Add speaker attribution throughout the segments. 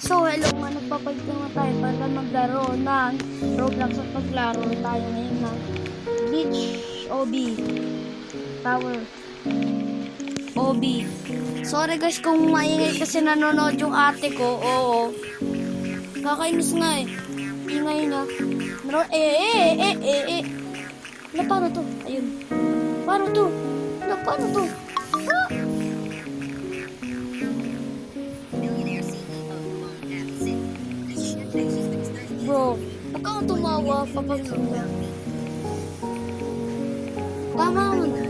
Speaker 1: So, hello nga, nagpapalit naman tayo para maglaro ng Roblox at maglaro tayo ngayon ng Glitch OB Tower OB. Sorry guys kung maingay kasi nanonood yung ate ko. Oo. Kakainis nga eh. Ingay na. Na paano to? Ayun. Paano to? Na paano to? Ah! Bro, huwag kang tumawa kapag tama naman.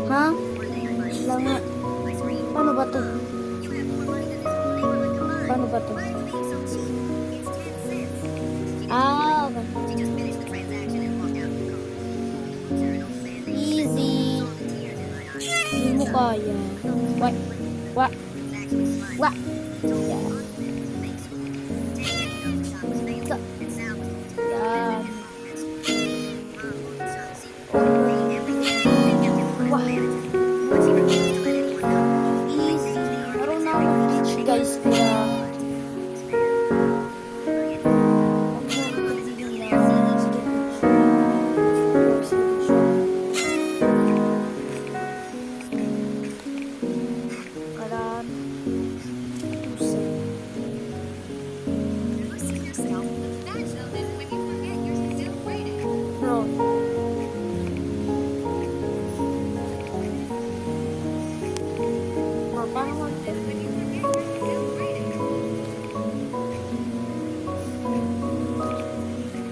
Speaker 1: Ha? Lang nga. Paano ba to? Paano ba to? Ah, easy. Hindi mo kaya. What? What? What? Yeah. Yan. Wah. Easy. Meron na akong glitch guys kaya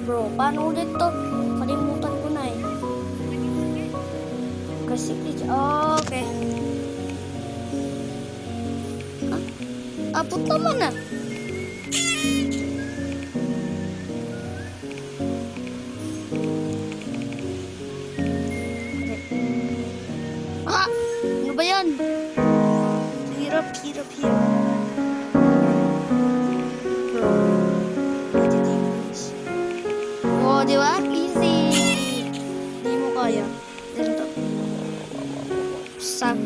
Speaker 1: bro, paano ulit to? Kalimutan ko na eh. Kasi, okay. Abot naman na. Ano ba yan? Hirap. Oh, di ba? Easy. Hindi mo kaya. Ganito. Sak.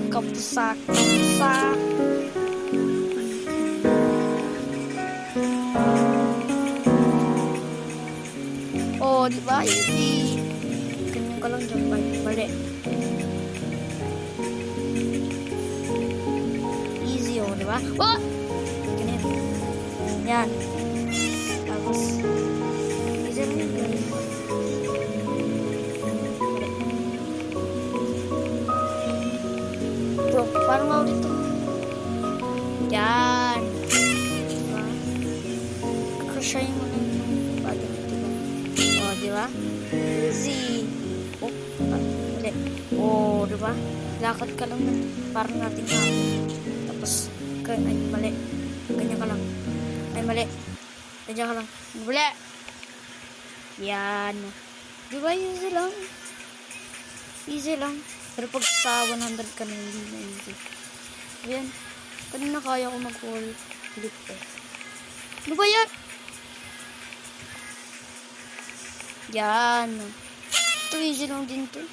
Speaker 1: Oh, di ba? Easy. Ganyan ka lang dyan. Bali. Easy, oh, di ba? Oh! Ganyan. Yan. Tapos, easy lang yun. Bro, parang nga ulit to. Yan. Diba? Crushayin mo lang yung body mo, diba? O, diba? Easy. Oh, mali. O, diba? Lakad ka lang na. Parang natin na. Tapos, ay, mali. Ganyan ka lang. Ay, mali. Ganyan ka lang. Mali. Yan. Diba, easy lang? Easy lang. Pero pag sa 100 ka na, hindi na easy. Ayan. Kanina kaya ko mag-wall flip eh. Ano ba yan? Yan. Ito easy lang din to.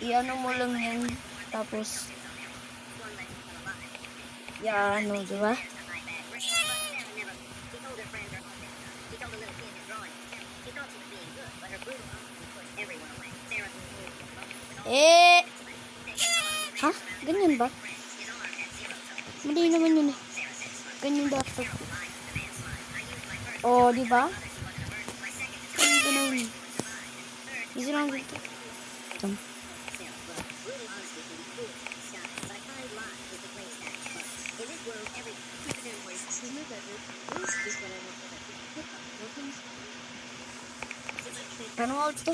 Speaker 1: I-ano mo lang yan. Tapos, yan o, diba? Ha? Ganyan ba? Mali naman yun eh. Ganyan dapat. Oh, di ba? Ganyan. Easy lang dito. Ano nga ito?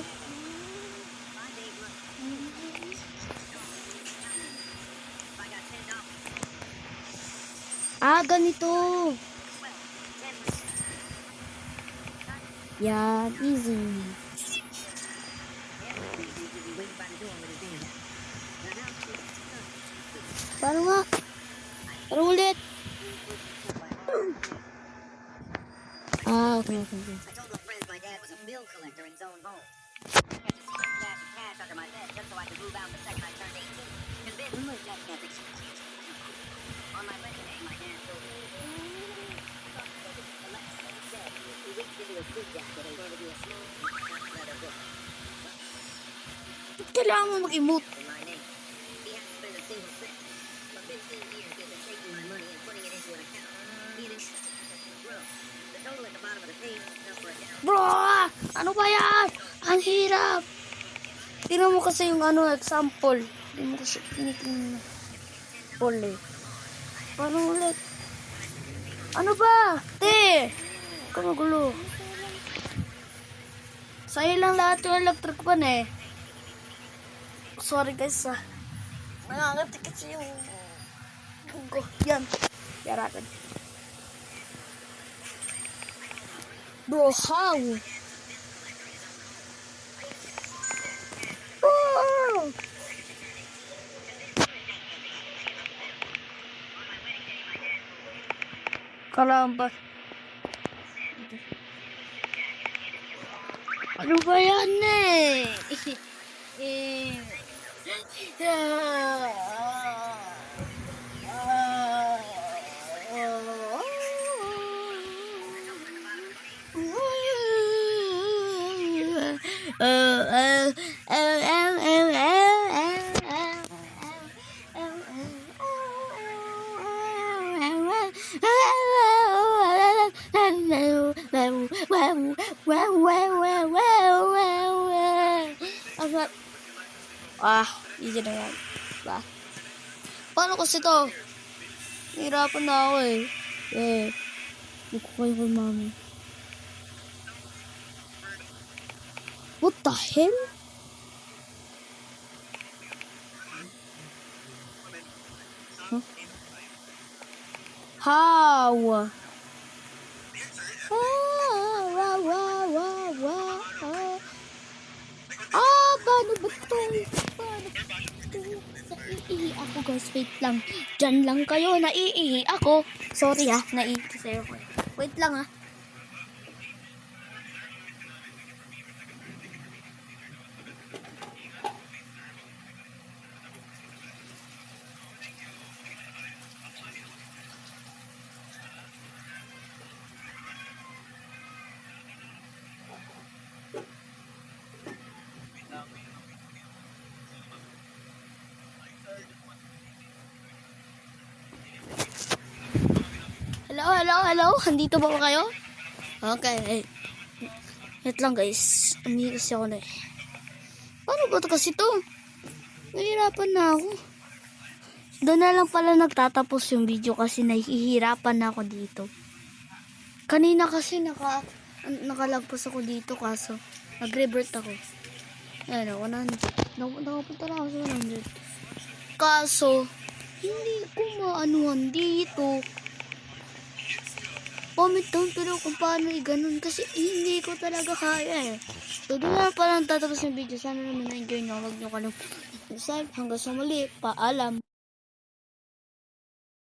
Speaker 1: Ganito. Yan, easy. Paano nga? Paano ulit? Okay.
Speaker 2: I told my friends my dad was a bill collector in Zone Home.
Speaker 1: Ba't kailangan mo mag-emote? Bro, ano ba yan? Ang hirap. Tingnan mo kasi yung ano, example. Hindi mo kasi tinitingnan. Pole. Paano ulit? Ano ba? Te! Huwag ka magulo. Sa'yo lang lahat yung electric pan eh. Sorry guys ah. Nangangati kasi yung... Yan. Yarakan. Bro, how? Oh! Kalamba. Ano ba yan eh? Easy na yan. Ba? Paano kasi to? Hirapan na ako eh. Hindi ko kayo kay mami. What the hell? Huh? How? Paano ba ito? Naiihi ako guys, wait lang. Diyan lang kayo, naiihi ako. Sorry naiihi sa'yo ko. Wait lang Hello? Andito ba kayo? Okay. Wait lang guys. Umihi kasi ako na eh. Paano ba ito kasi to? Nahihirapan na ako. Doon na lang pala nagtatapos yung video kasi nahihirapan na ako dito. Kanina kasi nakalagpas ako dito kaso nag-revert ako. Ayan 100. Nakapunta na ako sa 100. Kaso, hindi ko maanuhan dito. Comment down pero kung paano i-ganon kasi hindi ko talaga kaya eh. So doon na pala tatapos yung video. Sana naman na-enjoy nyo. Huwag nyo ka lang hanggang sa muli. Paalam.